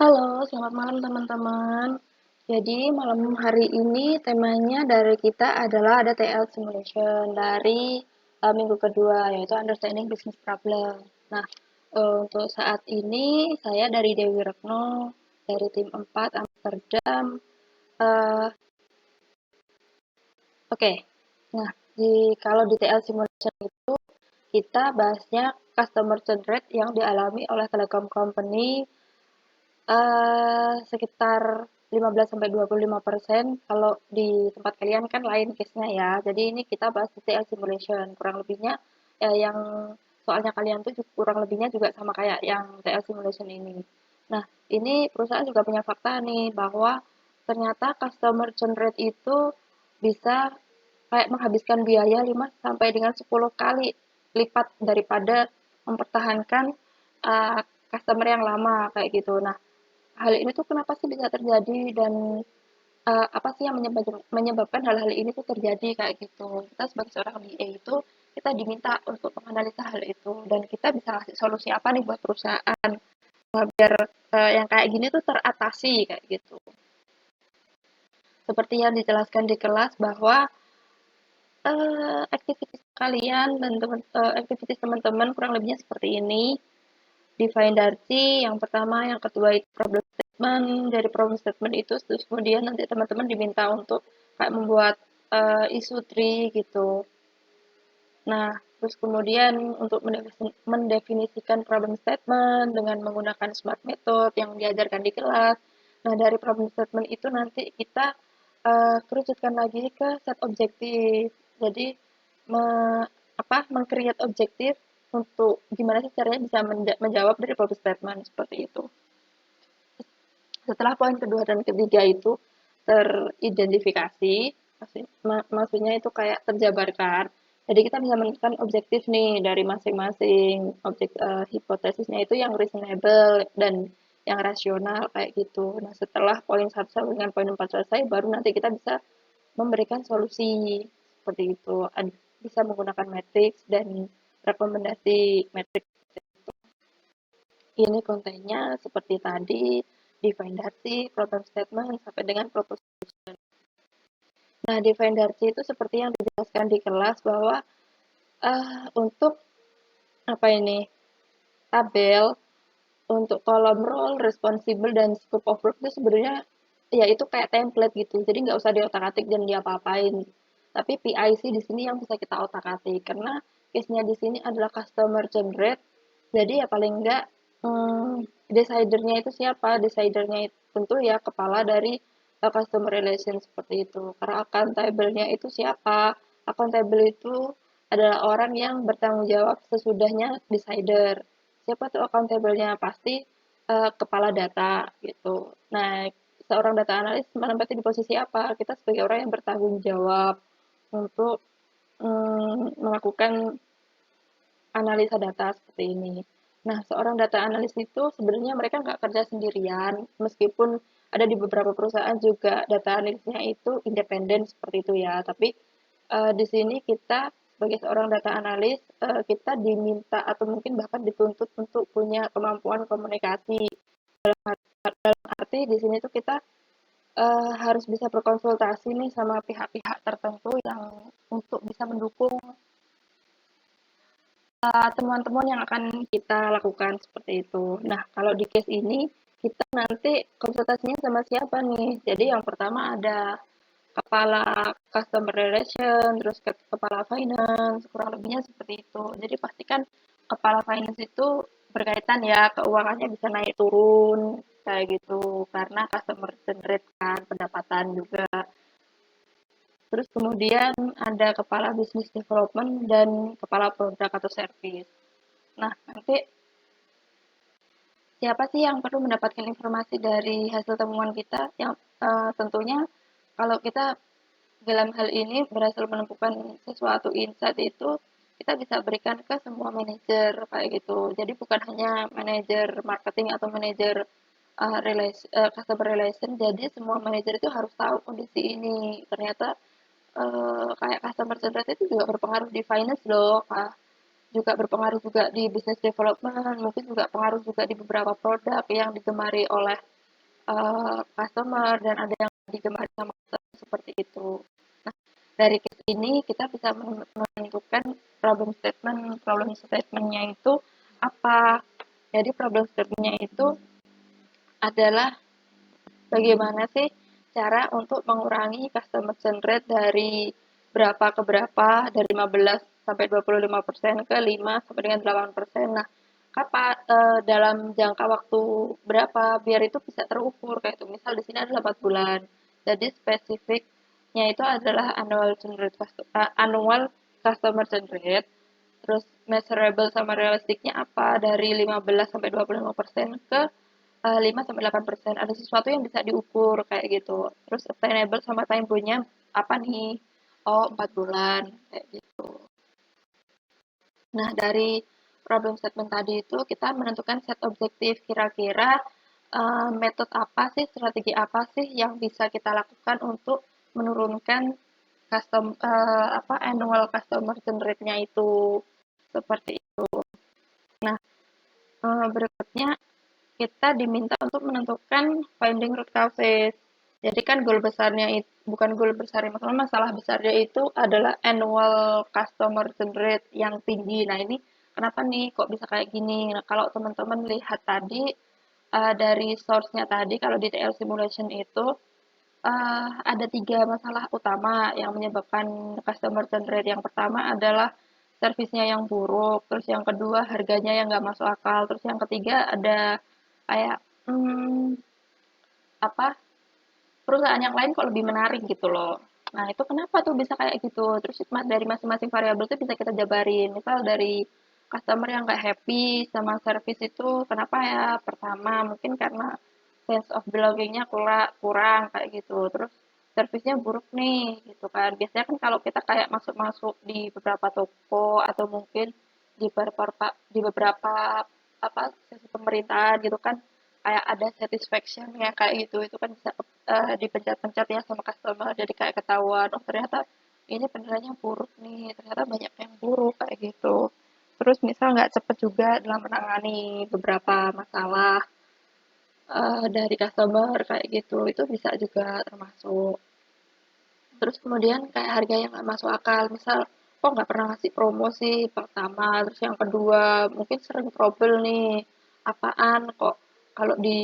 Halo, selamat malam teman-teman. Jadi malam hari ini temanya dari kita adalah ada TL Simulation dari minggu kedua, yaitu Understanding Business Problem. Nah, untuk saat ini saya dari Dewi Retno, dari tim 4 Amsterdam. Eh, Oke, nah kalau di TL Simulation itu kita bahasnya customer churn rate yang dialami oleh Telekom Company sekitar 15-25%. Kalau di tempat kalian kan lain case-nya ya. Jadi ini kita bahas TL simulation. Kurang lebihnya yang soalnya kalian tuh kurang lebihnya juga sama kayak yang TL simulation ini. Nah, ini perusahaan juga punya fakta nih bahwa ternyata customer churn rate itu bisa kayak menghabiskan biaya 5 sampai dengan 10 kali lipat daripada mempertahankan uh, customer yang lama kayak gitu. Nah, hal ini tuh kenapa sih bisa terjadi dan apa sih yang menyebabkan hal-hal ini tuh terjadi kayak gitu. Kita sebagai seorang DA itu kita diminta untuk menganalisa hal itu dan kita bisa kasih solusi apa nih buat perusahaan biar yang kayak gini tuh teratasi kayak gitu. Seperti yang dijelaskan di kelas bahwa aktivitas kalian dan aktivitas teman-teman kurang lebihnya seperti ini. Define Darcy, yang pertama, yang kedua itu problem statement. Dari problem statement itu, terus kemudian nanti teman-teman diminta untuk kayak membuat isu tree gitu. Nah, terus kemudian untuk mendefinisikan problem statement dengan menggunakan smart method yang diajarkan di kelas. Nah, dari problem statement itu nanti kita kerucutkan lagi ke set objektif. Jadi, me, meng-create objektif untuk gimana sih caranya bisa menjawab dari problem statement seperti itu. Setelah poin kedua dan ketiga itu teridentifikasi, maksudnya itu kayak terjabarkan. Jadi kita bisa menentukan objektif nih dari masing-masing objek hipotesisnya itu yang reasonable dan yang rasional kayak gitu. Nah, setelah poin 1 sampai dengan poin 4 selesai, baru nanti kita bisa memberikan solusi seperti itu. Bisa menggunakan matriks dan rekomendasi matriks. Ini kontennya seperti tadi, define Darcy, problem statement, sampai dengan proposition. Nah, define Darcy itu seperti yang dijelaskan di kelas bahwa untuk apa ini tabel untuk kolom role, responsible, dan scope of work itu sebenarnya ya itu kayak template gitu. Jadi nggak usah diotak-atik dan diapa-apain. Tapi PIC di sini yang bisa kita otak-atik karena case-nya di sini adalah customer generate. Jadi ya paling nggak decidernya itu siapa? Decidernya itu tentu ya kepala dari customer relation seperti itu. Karena accountable-nya itu siapa? Accountable itu adalah orang yang bertanggung jawab sesudahnya decider. Siapa tuh accountable-nya? Pasti kepala data gitu. Nah, seorang data analis menempati di posisi apa? Kita sebagai orang yang bertanggung jawab untuk melakukan analisa data seperti ini. Nah, seorang data analis itu sebenarnya mereka nggak kerja sendirian, meskipun ada di beberapa perusahaan juga data analisnya itu independen seperti itu ya. Tapi di sini kita sebagai seorang data analis, kita diminta atau mungkin bahkan dituntut untuk punya kemampuan komunikasi. Arti di sini tuh kita harus bisa berkonsultasi nih sama pihak-pihak tertentu yang untuk bisa mendukung temuan-temuan yang akan kita lakukan seperti itu. Nah, kalau di case ini kita nanti konsultasinya sama siapa nih? Jadi yang pertama ada kepala customer relation, terus kepala finance, kurang lebihnya seperti itu. Jadi pastikan kepala finance itu berkaitan ya keuangannya bisa naik turun kayak gitu karena customer generate kan pendapatan juga. Terus kemudian ada kepala business development dan kepala produk atau service. Nah, nanti siapa sih yang perlu mendapatkan informasi dari hasil temuan kita? Yang tentunya kalau kita dalam hal ini berhasil menemukan sesuatu insight itu kita bisa berikan ke semua manajer kayak gitu. Jadi bukan hanya manajer marketing atau manajer customer relation. Jadi semua manajer itu harus tahu kondisi ini. Ternyata kayak customer centered itu juga berpengaruh di finance loh, juga berpengaruh juga di business development, mungkin juga pengaruh juga di beberapa produk yang digemari oleh customer dan ada yang digemari sama customer seperti itu. Nah, dari case ini kita bisa menentukan problem statementnya itu apa. Jadi problem statementnya itu adalah bagaimana sih cara untuk mengurangi customer churn rate dari berapa ke berapa, dari 15 sampai 25% ke 5 sampai dengan 8%. Nah, dalam jangka waktu berapa biar itu bisa terukur kayak itu. Misal di sini adalah 4 bulan. Jadi spesifiknya itu adalah annual customer churn rate. Terus measurable sama realistiknya apa dari 15 sampai 25% ke 5 sampai 8%. Ada sesuatu yang bisa diukur kayak gitu. Terus attainable sama time punya apa nih? Oh, 4 bulan kayak gitu. Nah, dari problem statement tadi itu kita menentukan set objektif kira-kira metode apa sih, strategi apa sih yang bisa kita lakukan untuk menurunkan annual customer generate-nya itu seperti itu. Nah, berikutnya kita diminta untuk menentukan finding root causes. Jadi kan goal besarnya itu bukan goal besarnya, maksudnya masalah besarnya itu adalah annual customer generate yang tinggi. Nah, ini kenapa nih kok bisa kayak gini? Nah, kalau teman-teman lihat tadi dari source-nya tadi kalau di TL simulation itu ada 3 masalah utama yang menyebabkan customer churn rate. Yang pertama adalah servisnya yang buruk, terus yang kedua harganya yang nggak masuk akal, terus yang ketiga ada kayak hmm, apa perusahaan yang lain kok lebih menarik gitu loh. Nah itu kenapa tuh bisa kayak gitu? Terus dari masing-masing variabel itu bisa kita jabarin. Misal dari customer yang nggak happy sama service itu kenapa ya? Pertama mungkin karena sense of belonging-nya kurang kayak gitu. Terus servisnya buruk nih gitu kan. Biasanya kan kalau kita kayak masuk-masuk di beberapa toko atau mungkin di beberapa apa sesi pemerintahan gitu kan kayak ada satisfaction ya kayak gitu itu kan bisa dipencet-pencet ya sama customer jadi kayak ketahuan oh ternyata ini penilaiannya buruk nih ternyata banyak yang buruk kayak gitu terus misal nggak cepet juga dalam menangani beberapa masalah dari customer kayak gitu itu bisa juga termasuk. Terus kemudian kayak harga yang nggak masuk akal, misal kok nggak pernah ngasih promo sih pertama, terus yang kedua mungkin sering trouble nih, apaan kok kalau di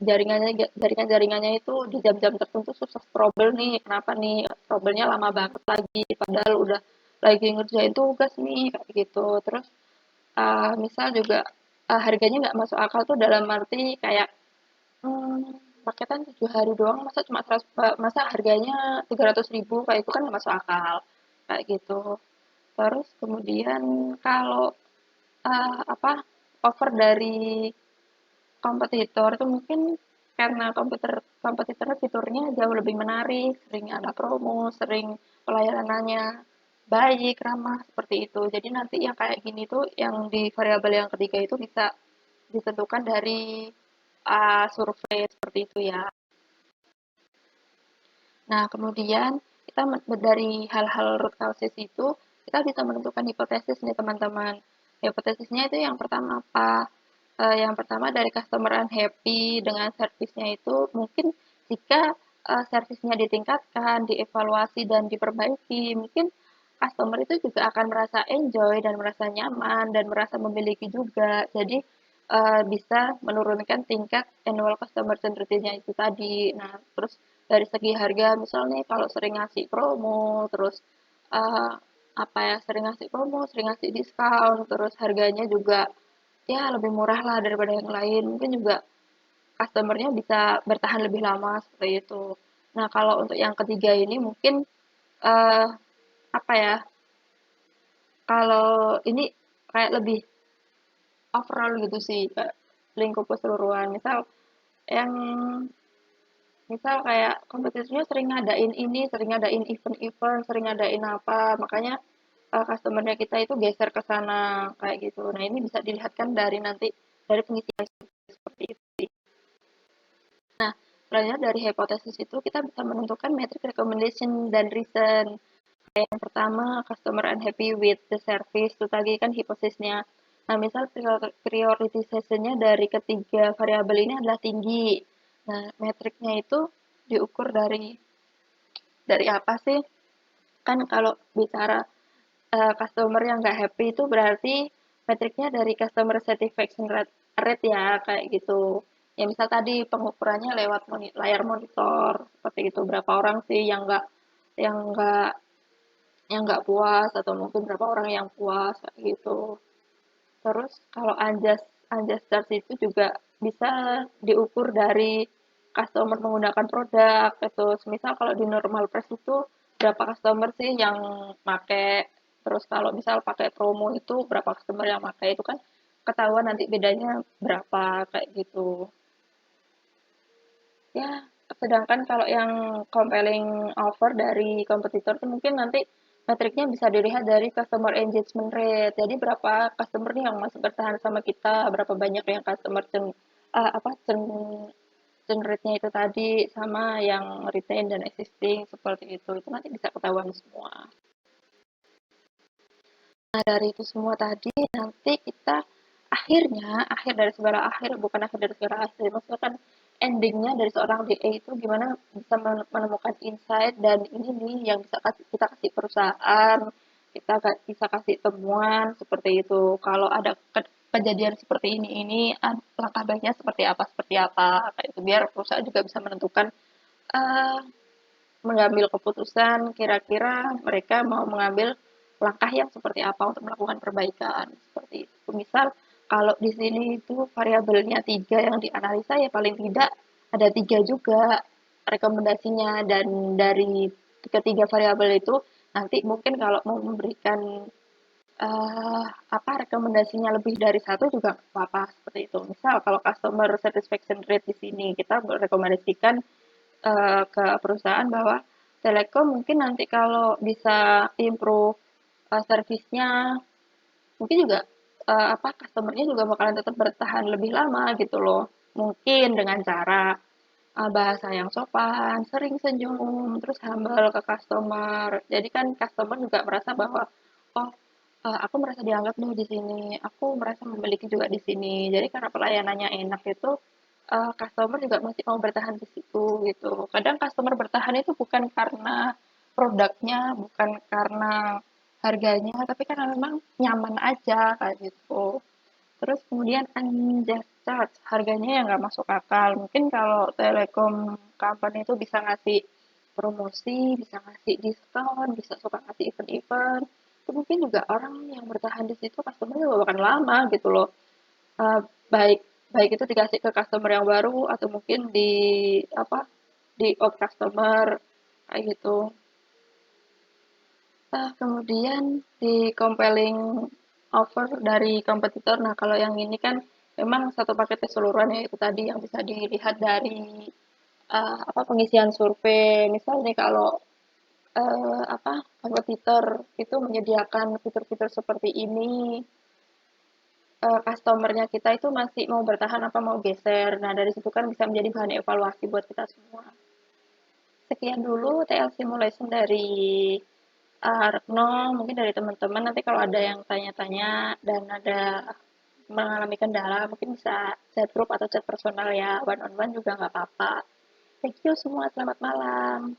jaringan-jaringannya itu di jam-jam tertentu susah trouble nih, kenapa nih trouble-nya lama banget lagi, padahal udah lagi ngerjain tugas nih kayak gitu. Terus misal juga harganya nggak masuk akal tuh dalam arti kayak paketan 7 hari doang masa cuma masa harganya 300.000 kayak itu kan nggak masuk akal kayak gitu. Terus kemudian kalau apa offer dari kompetitor itu mungkin karena kompetitornya fiturnya jauh lebih menarik, sering ada promo, sering pelayanannya baik, ramah seperti itu. Jadi nanti yang kayak gini tuh yang di variabel yang ketiga itu bisa ditentukan dari survei seperti itu ya. Nah, kemudian kita dari hal-hal root causes itu, kita bisa menentukan hipotesis nih teman-teman. Hipotesisnya itu yang pertama apa? Yang pertama dari customer unhappy dengan servisnya itu mungkin jika servisnya ditingkatkan, dievaluasi dan diperbaiki, mungkin customer itu juga akan merasa enjoy dan merasa nyaman dan merasa memiliki juga. Jadi bisa menurunkan tingkat annual customer centricity-nya itu tadi. Nah, terus dari segi harga misalnya kalau sering ngasih promo, terus uh, apa ya sering ngasih promo, sering ngasih diskon, terus harganya juga ya lebih murah lah daripada yang lain. Mungkin juga customernya bisa bertahan lebih lama seperti itu. Nah, kalau untuk yang ketiga ini mungkin uh, apa ya? Kalau ini kayak lebih overall gitu sih, kayak lingkup keseluruhan. Yang misal kayak kompetisinya sering ngadain ini, sering ngadain event-event, sering ngadain apa, makanya customer-nya kita itu geser ke sana kayak gitu. Nah, ini bisa dilihatkan dari nanti dari pengisian seperti itu sih. Nah, selanjutnya dari hipotesis itu kita bisa menentukan metric recommendation dan reason. Yang pertama, customer unhappy with the service, itu tadi kan hipotesisnya. Nah, misal prioritization-nya dari ketiga variabel ini adalah tinggi. Nah, metriknya itu diukur dari apa sih? Kan kalau bicara customer yang nggak happy itu berarti metriknya dari customer satisfaction rate ya, kayak gitu. Ya misal tadi pengukurannya lewat layar monitor seperti itu. Berapa orang sih yang nggak yang nggak puas atau mungkin berapa orang yang puas kayak gitu. Terus kalau Anjas Stars itu juga bisa diukur dari customer menggunakan produk gitu. Misal kalau di normal price itu berapa customer sih yang pakai, terus kalau misal pakai promo itu berapa customer yang pakai, itu kan ketahuan nanti bedanya berapa kayak gitu. Ya, sedangkan kalau yang compelling offer dari kompetitor itu mungkin nanti metriknya bisa dilihat dari customer engagement rate. Jadi berapa customer nih yang masih bertahan sama kita, berapa banyak yang customer apa churn rate-nya itu tadi sama yang retain dan existing seperti itu. Itu nanti bisa ketahuan semua. Nah, dari itu semua tadi nanti kita akhir dari segala akhir, bukan akhir dari segala akhir, maksudnya kan endingnya dari seorang DA itu gimana bisa menemukan insight dan ini nih yang bisa kita kasih perusahaan, kita bisa kasih temuan seperti itu. Kalau ada kejadian seperti ini langkah baiknya seperti apa, kayak itu biar perusahaan juga bisa menentukan eh, mengambil keputusan kira-kira mereka mau mengambil langkah yang seperti apa untuk melakukan perbaikan seperti itu. Misal kalau di sini itu variabelnya 3 yang dianalisa ya paling tidak ada 3 juga rekomendasinya, dan dari ketiga variabel itu nanti mungkin kalau mau memberikan apa rekomendasinya lebih dari satu juga apa-apa seperti itu. Misal kalau customer satisfaction rate di sini kita merekomendasikan ke perusahaan bahwa Telekom mungkin nanti kalau bisa improve servisnya, mungkin juga apa customer-nya juga bakalan tetap bertahan lebih lama gitu loh. Mungkin dengan cara bahasa yang sopan, sering senyum, terus humble ke customer. Jadi kan customer juga merasa bahwa oh aku merasa dianggap nih di sini, aku merasa memiliki juga di sini. Jadi karena pelayanannya enak itu customer juga masih mau bertahan di situ gitu. Kadang customer bertahan itu bukan karena produknya, bukan karena harganya, tapi karena memang nyaman aja kayak gitu. Terus kemudian unjust charge, harganya yang nggak masuk akal. Mungkin kalau Telekom Company itu bisa ngasih promosi, bisa ngasih diskon, bisa suka ngasih event-event. Itu mungkin juga orang yang bertahan di situ customer juga bahkan lama gitu loh. Eh, baik baik itu dikasih ke customer yang baru atau mungkin di apa di old customer kayak gitu. Kemudian di compelling offer dari kompetitor. Nah, kalau yang ini kan memang satu paket keseluruhan ya itu tadi yang bisa dilihat dari apa pengisian survei. Misal nih kalau apa kompetitor itu menyediakan fitur-fitur seperti ini, customer-nya kita itu masih mau bertahan apa mau geser. Nah, dari situ kan bisa menjadi bahan evaluasi buat kita semua. Sekian dulu TL simulation dari Retno, mungkin dari teman-teman nanti kalau ada yang tanya-tanya dan ada mengalami kendala, mungkin bisa chat group atau chat personal ya, one on one juga nggak apa-apa. Thank you semua, selamat malam.